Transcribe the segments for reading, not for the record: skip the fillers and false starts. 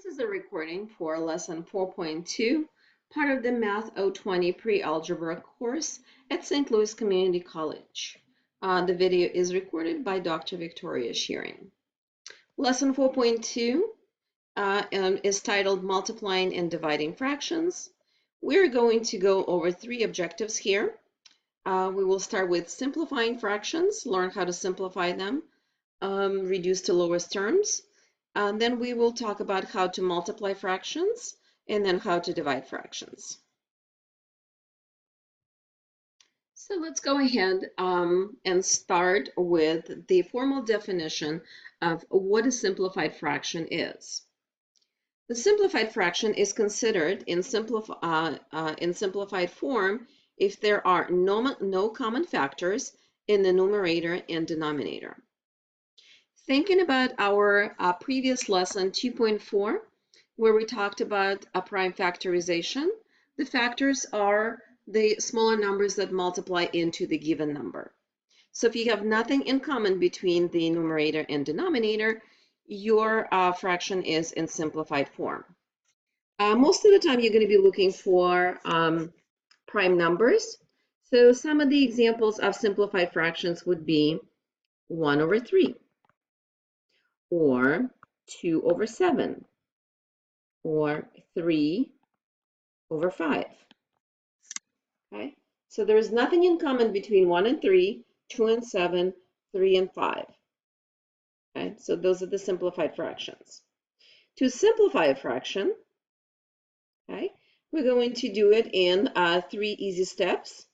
This is a recording for lesson 4.2, part of the Math 020 pre-algebra course at St. Louis Community College. The video is recorded by Dr. Victoria Shearing. Lesson 4.2 is titled Multiplying and Dividing Fractions. We're going to go over three objectives here. We will start with simplifying fractions, learn how to simplify them, reduce to lowest terms. Then we will talk about how to multiply fractions and then how to divide fractions. So let's go ahead and start with the formal definition of what a simplified fraction is. The simplified fraction is considered in simplified form if there are no common factors in the numerator and denominator. Thinking about our previous lesson 2.4, where we talked about a prime factorization, the factors are the smaller numbers that multiply into the given number. So if you have nothing in common between the numerator and denominator, your fraction is in simplified form. Most of the time you're going to be looking for prime numbers. So some of the examples of simplified fractions would be 1 over 3. Or 2 over 7, or 3 over 5. Okay, so there is nothing in common between 1 and 3, 2 and 7, 3 and 5. Okay, so those are the simplified fractions. To simplify a fraction, okay, we're going to do it in 3 easy steps.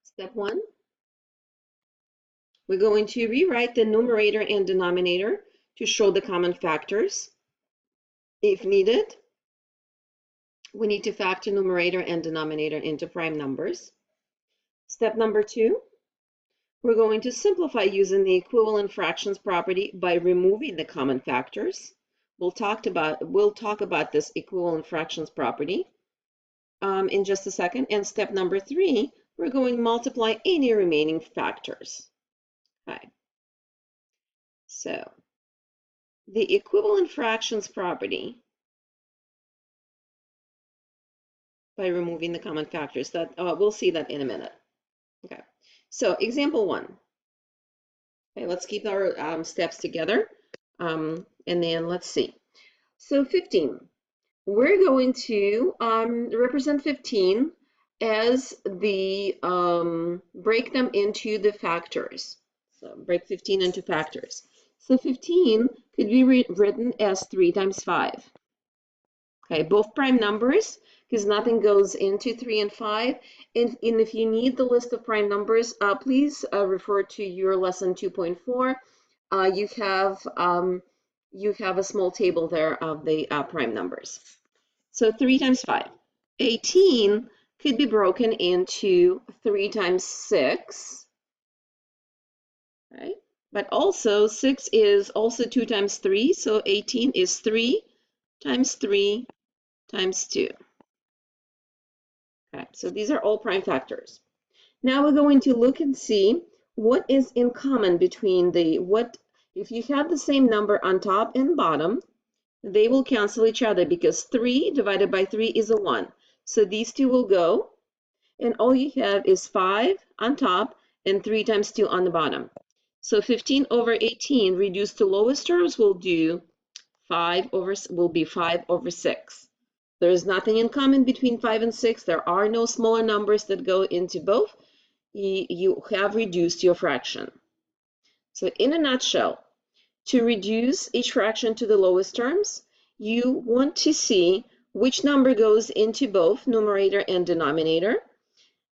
Step 1. We're going to rewrite the numerator and denominator to show the common factors. If needed, we need to factor numerator and denominator into prime numbers. Step number 2, we're going to simplify using the equivalent fractions property by removing the common factors. We'll talk about this equivalent fractions property in just a second. And step number 3, we're going to multiply any remaining factors. Okay. So the equivalent fractions property by removing the common factors, that we'll see that in a minute. Okay, so example 1. Okay, let's keep our steps together, and then let's see. So 15, we're going to represent 15 as the break them into the factors. So break 15 into factors. So 15 could be written as 3 times 5. Okay, both prime numbers, because nothing goes into 3 and 5. And if you need the list of prime numbers, please refer to your lesson 2.4. You have a small table there of the prime numbers. So 3 times 5. 18 could be broken into 3 times 6. Right? But also 6 is also 2 times 3, so 18 is 3 times 3 times 2. Okay, so these are all prime factors. Now we're going to look and see what is in common between if you have the same number on top and bottom, they will cancel each other because 3 divided by 3 is a 1. So these two will go, and all you have is 5 on top and 3 times 2 on the bottom. So 15 over 18 reduced to lowest terms will be 5 over 6. There is nothing in common between 5 and 6. There are no smaller numbers that go into both. You have reduced your fraction. So in a nutshell, to reduce each fraction to the lowest terms, you want to see which number goes into both numerator and denominator.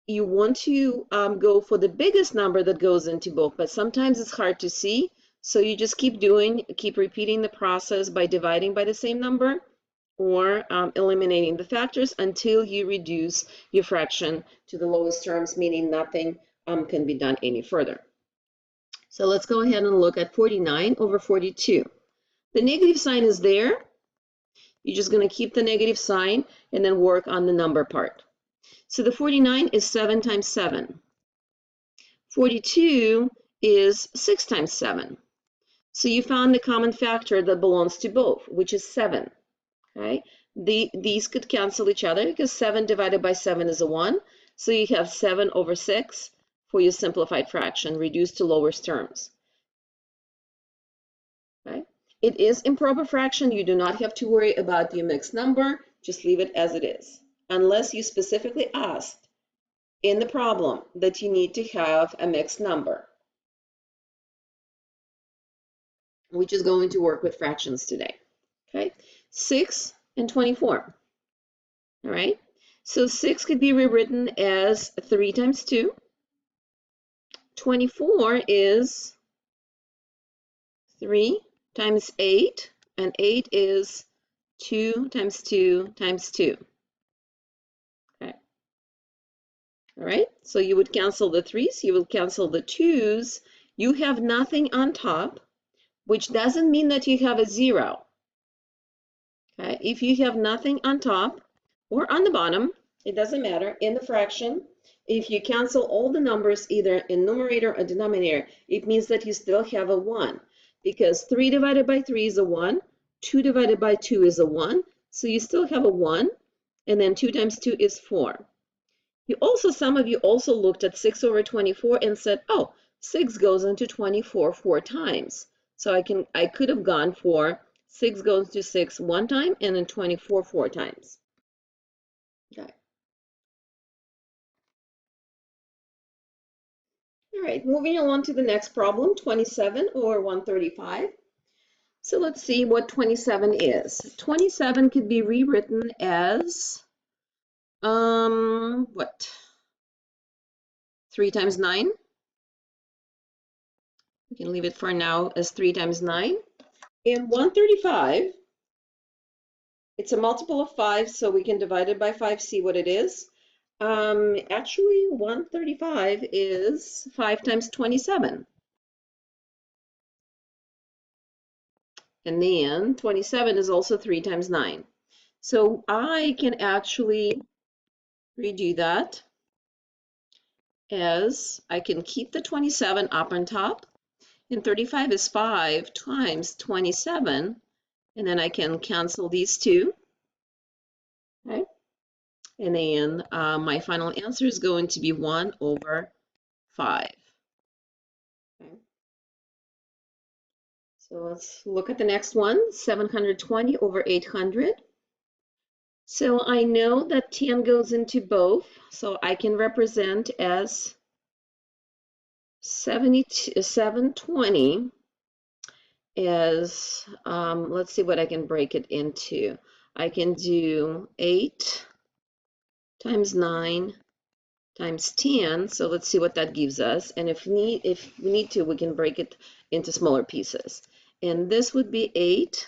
You want to go for the biggest number that goes into both, but sometimes it's hard to see. So you just keep repeating the process by dividing by the same number or eliminating the factors until you reduce your fraction to the lowest terms, meaning nothing can be done any further. So let's go ahead and look at 49 over 42. The negative sign is there. You're just going to keep the negative sign and then work on the number part. So the 49 is 7 times 7. 42 is 6 times 7. So you found the common factor that belongs to both, which is 7. Okay? These could cancel each other because 7 divided by 7 is a 1. So you have 7 over 6 for your simplified fraction, reduced to lowest terms. Okay? It is improper fraction. You do not have to worry about your mixed number. Just leave it as it is, unless you specifically asked in the problem that you need to have a mixed number, which is going to work with fractions today. Okay, 6 and 24. All right, so 6 could be rewritten as 3 times 2. 24 is 3 times 8, and 8 is 2 times 2 times 2. Okay. All right, so you would cancel the 3s, you will cancel the 2s. You have nothing on top, which doesn't mean that you have a 0. Okay, if you have nothing on top or on the bottom, it doesn't matter, in the fraction, if you cancel all the numbers either in numerator or denominator, it means that you still have a 1, because 3 divided by 3 is a 1, 2 divided by 2 is a 1, so you still have a 1, and then 2 times 2 is 4. Some of you also looked at 6 over 24 and said, oh, 6 goes into 24 4 times. So I could have gone for 6 goes to 6 1 time and then 24 4 times. Okay. All right, moving on to the next problem, 27 or 135. So let's see what 27 is. 27 could be rewritten as, what? 3 times 9. We can leave it for now as 3 times 9. In 135, it's a multiple of 5, so we can divide it by 5, see what it is. Actually, 135 is 5 times 27. And then 27 is also 3 times 9. So I can actually redo that as I can keep the 27 up on top. And 35 is 5 times 27. And then I can cancel these two. Okay. And then my final answer is going to be 1 over 5. Okay. So let's look at the next one, 720 over 800. So I know that 10 goes into both, so I can represent as 720 as, let's see what I can break it into. I can do 8 times 9 times 10, so let's see what that gives us. And if we need to, we can break it into smaller pieces. And this would be 8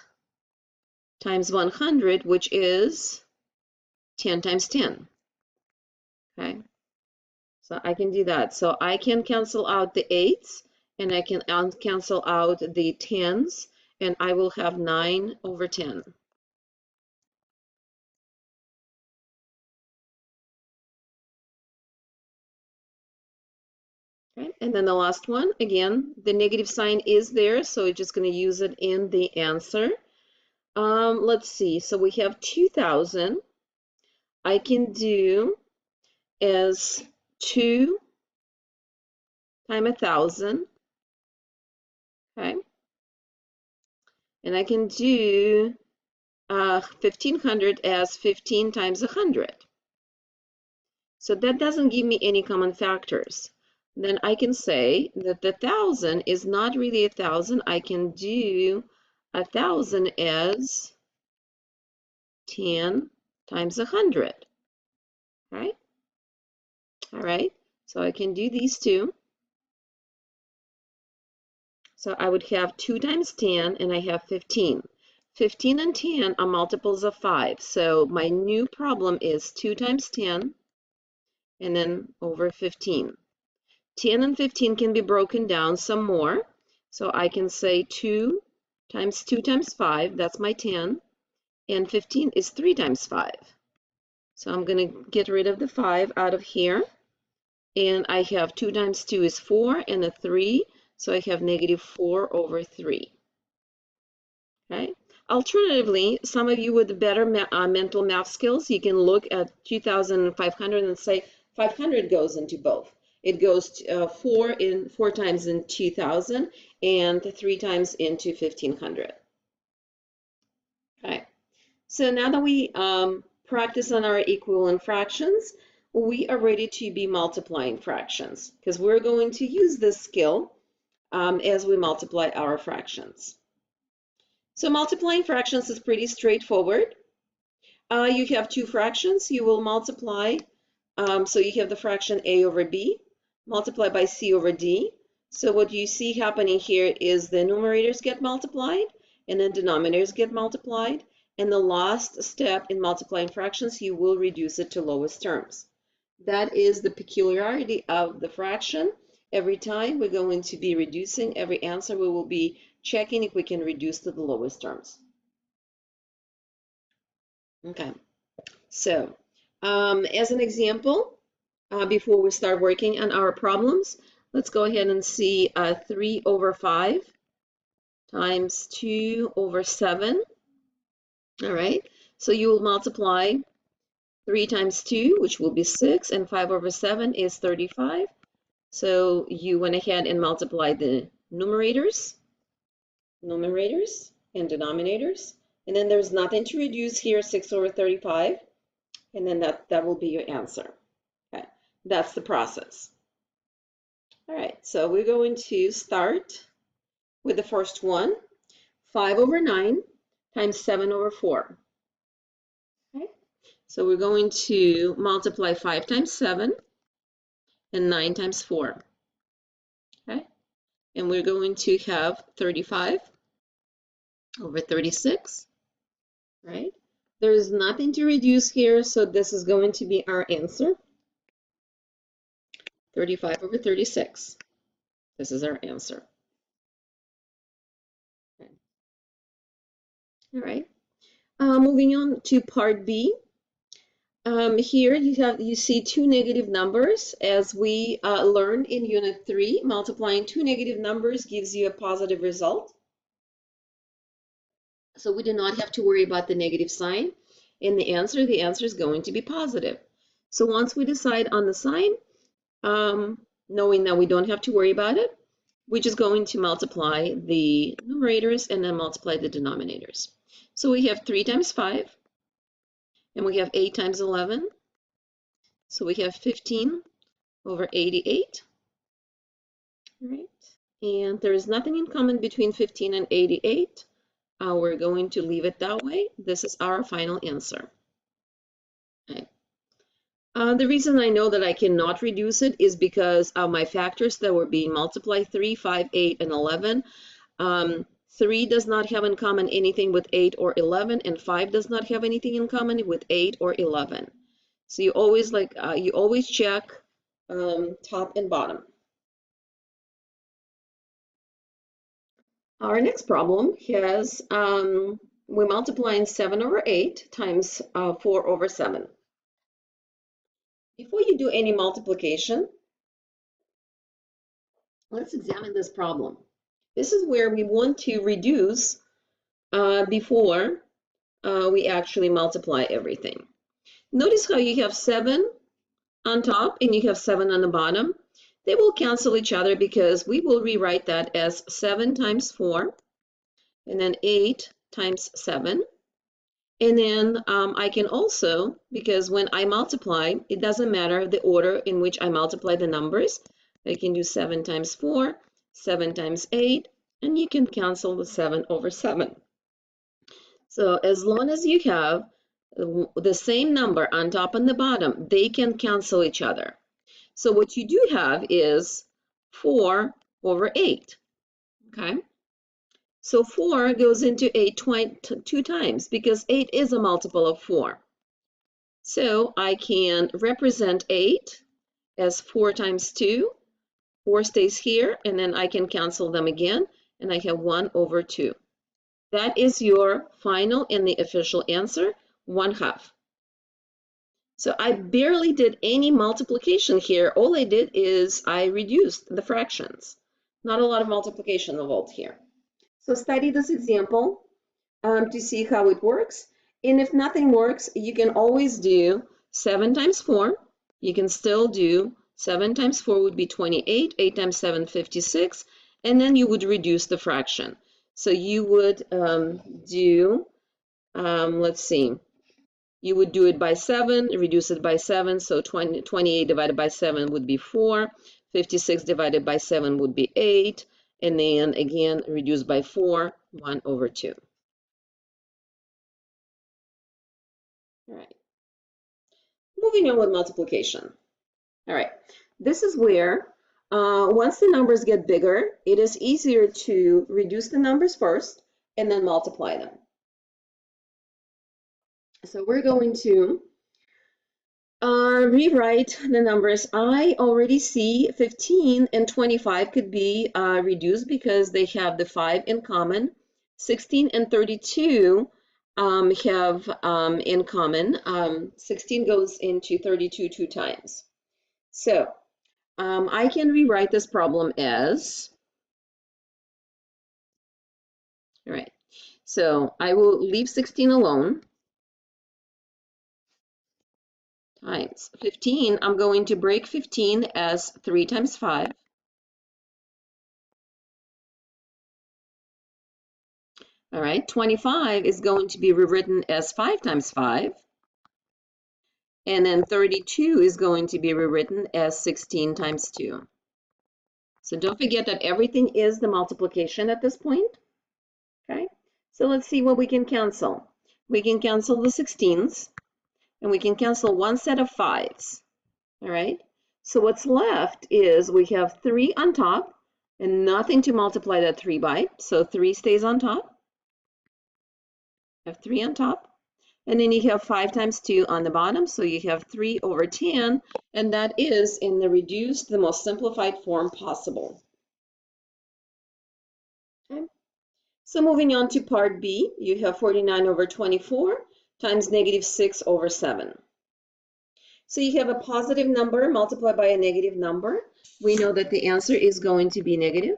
times 100, which is 10 times 10. Okay, so I can do that. So I can cancel out the 8s, and I can cancel out the 10s, and I will have 9 over 10. Okay, and then the last one, again, the negative sign is there, so we're just going to use it in the answer. Let's see, so we have 2,000. I can do as 2 times 1,000. Okay, and I can do 1,500 as 15 times 100. So that doesn't give me any common factors. Then I can say that the 1,000 is not really 1,000. I can do 1,000 as 10 times 100. Right? All right. So I can do these two. So I would have 2 times 10, and I have 15. 15 and 10 are multiples of 5. So my new problem is 2 times 10, and then over 15. 10 and 15 can be broken down some more. So I can say 2 times 2 times 5, that's my 10, and 15 is 3 times 5. So I'm going to get rid of the 5 out of here, and I have 2 times 2 is 4, and a 3, so I have negative 4 over 3. Okay. Alternatively, some of you with better mental math skills, you can look at 2,500 and say 500 goes into both. It goes four times in 2,000 and 3 times into 1,500. Okay. So now that we practice on our equivalent fractions, we are ready to be multiplying fractions because we're going to use this skill as we multiply our fractions. So multiplying fractions is pretty straightforward. You have two fractions. You will multiply. So you have the fraction a over b multiplied by c over d. So what you see happening here is the numerators get multiplied and the denominators get multiplied. And the last step in multiplying fractions, you will reduce it to lowest terms. That is the peculiarity of the fraction. Every time we're going to be reducing every answer, we will be checking if we can reduce to the lowest terms. Okay, so as an example, before we start working on our problems, let's go ahead and see 3 over 5 times 2 over 7. All right, so you will multiply 3 times 2, which will be 6, and 5 over 7 is 35. So you went ahead and multiplied the numerators and denominators. And then there's nothing to reduce here, 6 over 35. And then that will be your answer. Okay, that's the process. All right, so we're going to start with the first one, 5 over 9 times 7 over 4. Okay, so we're going to multiply 5 times 7 and 9 times 4. Okay, and we're going to have 35 over 36, right? There's nothing to reduce here, so this is going to be our answer. 35 over 36. This is our answer. Okay. All right. Moving on to part B. Here you see two negative numbers. As we learned in Unit 3, multiplying two negative numbers gives you a positive result. So we do not have to worry about the negative sign. In the answer is going to be positive. So once we decide on the sign, knowing that we don't have to worry about it, we're just going to multiply the numerators and then multiply the denominators. So we have 3 times 5, and we have 8 times 11. So we have 15 over 88. All right. And there is nothing in common between 15 and 88. We're going to leave it that way. This is our final answer. Okay. The reason I know that I cannot reduce it is because my factors that were being multiplied, 3, 5, 8, and 11. 3 does not have in common anything with 8 or 11, and 5 does not have anything in common with 8 or 11. So you always check top and bottom. Our next problem has we're multiplying 7 over 8 times 4 over 7. Before you do any multiplication, let's examine this problem. This is where we want to reduce before we actually multiply everything. Notice how you have 7 on top and you have 7 on the bottom. They will cancel each other because we will rewrite that as 7 times 4 and then 8 times 7. And then I can also, because when I multiply, it doesn't matter the order in which I multiply the numbers. I can do 7 times 4, 7 times 8, and you can cancel the 7 over 7. So as long as you have the same number on top and the bottom, they can cancel each other. So what you do have is 4 over 8, okay? So 4 goes into 8 two times because 8 is a multiple of 4. So I can represent 8 as 4 times 2. 4 stays here, and then I can cancel them again, and I have 1 over 2. That is your final and the official answer, 1/2. So I barely did any multiplication here. All I did is I reduced the fractions. Not a lot of multiplication involved here. So study this example. to see how it works. And if nothing works, you can always do 7 times 4. You can still do 7 times 4 would be 28, 8 times 7, 56, and then you would reduce the fraction. So you would let's see, you would do it by 7, reduce it by 7, so 28 divided by 7 would be 4, 56 divided by 7 would be 8, and then again reduce by 4, 1 over 2. All right. Moving on with multiplication. All right, this is where once the numbers get bigger, it is easier to reduce the numbers first and then multiply them. So we're going to rewrite the numbers. I already see 15 and 25 could be reduced because they have the 5 in common. 16 and 32 have in common. 16 goes into 32 2 times. So I can rewrite this problem as, all right, so I will leave 16 alone, times 15. I'm going to break 15 as 3 times 5. All right, 25 is going to be rewritten as 5 times 5. And then 32 is going to be rewritten as 16 times 2. So don't forget that everything is the multiplication at this point. Okay, so let's see what we can cancel. We can cancel the 16s, and we can cancel one set of 5s. All right, so what's left is we have 3 on top and nothing to multiply that 3 by, so 3 stays on top. Have 3 on top, and then you have 5 times 2 on the bottom, so you have 3 over 10, and that is in the reduced, the most simplified form possible. Okay, so moving on to part B, you have 49 over 24 times negative 6 over 7. So you have a positive number multiplied by a negative number. We know that the answer is going to be negative.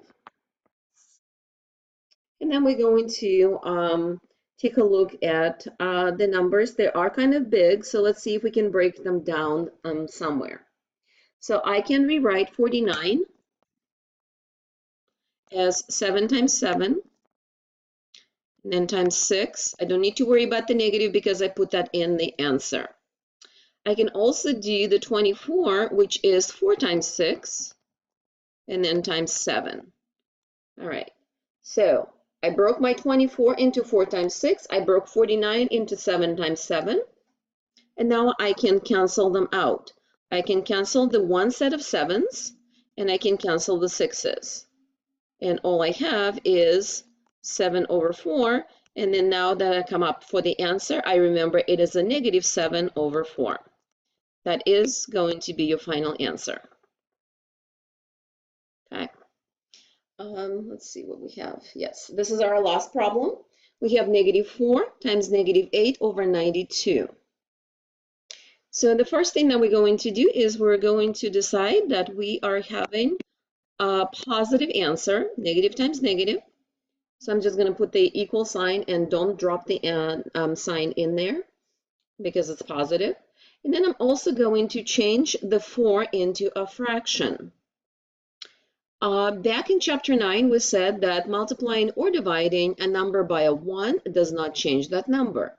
And then we're going to take a look at the numbers. They are kind of big, so let's see if we can break them down somewhere. So I can rewrite 49 as 7 times 7, and then times 6. I don't need to worry about the negative because I put that in the answer. I can also do the 24, which is 4 times 6, and then times 7. All right, so I broke my 24 into 4 times 6. I broke 49 into 7 times 7. And now I can cancel them out. I can cancel the one set of 7s, and I can cancel the 6s. And all I have is 7 over 4. And then now that I come up for the answer, I remember it is a negative 7 over 4. That is going to be your final answer. Okay. Let's see what we have. Yes, this is our last problem. We have negative 4 times negative 8 over 92. So the first thing that we're going to do is we're going to decide that we are having a positive answer, negative times negative. So I'm just going to put the equal sign and don't drop the sign in there because it's positive. And then I'm also going to change the 4 into a fraction. Back in chapter 9, we said that multiplying or dividing a number by a 1 does not change that number.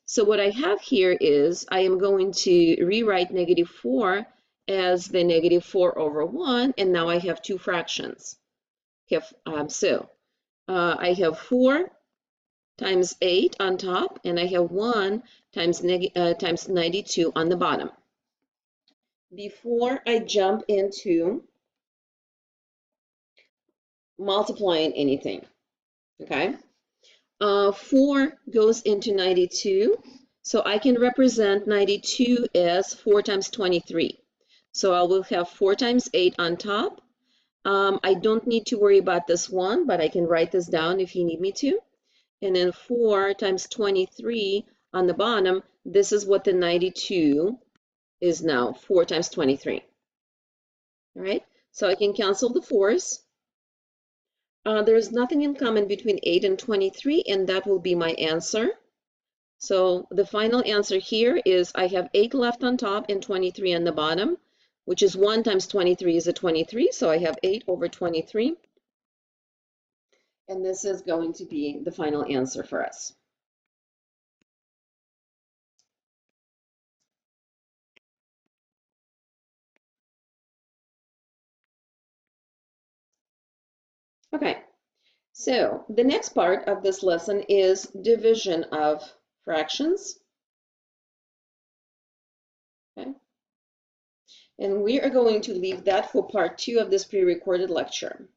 So what I have here is I am going to rewrite negative 4 as the negative 4 over 1, and now I have two fractions. I have 4 times 8 on top, and I have 1 times 92 on the bottom. Before I jump into multiplying anything, okay? 4 goes into 92, so I can represent 92 as 4 times 23. So I will have 4 times 8 on top. I don't need to worry about this one, but I can write this down if you need me to. And then 4 times 23 on the bottom, this is what the 92 is now, 4 times 23. All right, so I can cancel the 4s. There's nothing in common between 8 and 23, and that will be my answer. So the final answer here is I have 8 left on top and 23 on the bottom, which is 1 times 23 is a 23, so I have 8 over 23. And this is going to be the final answer for us. Okay, so the next part of this lesson is division of fractions. Okay. And we are going to leave that for part 2 of this pre-recorded lecture.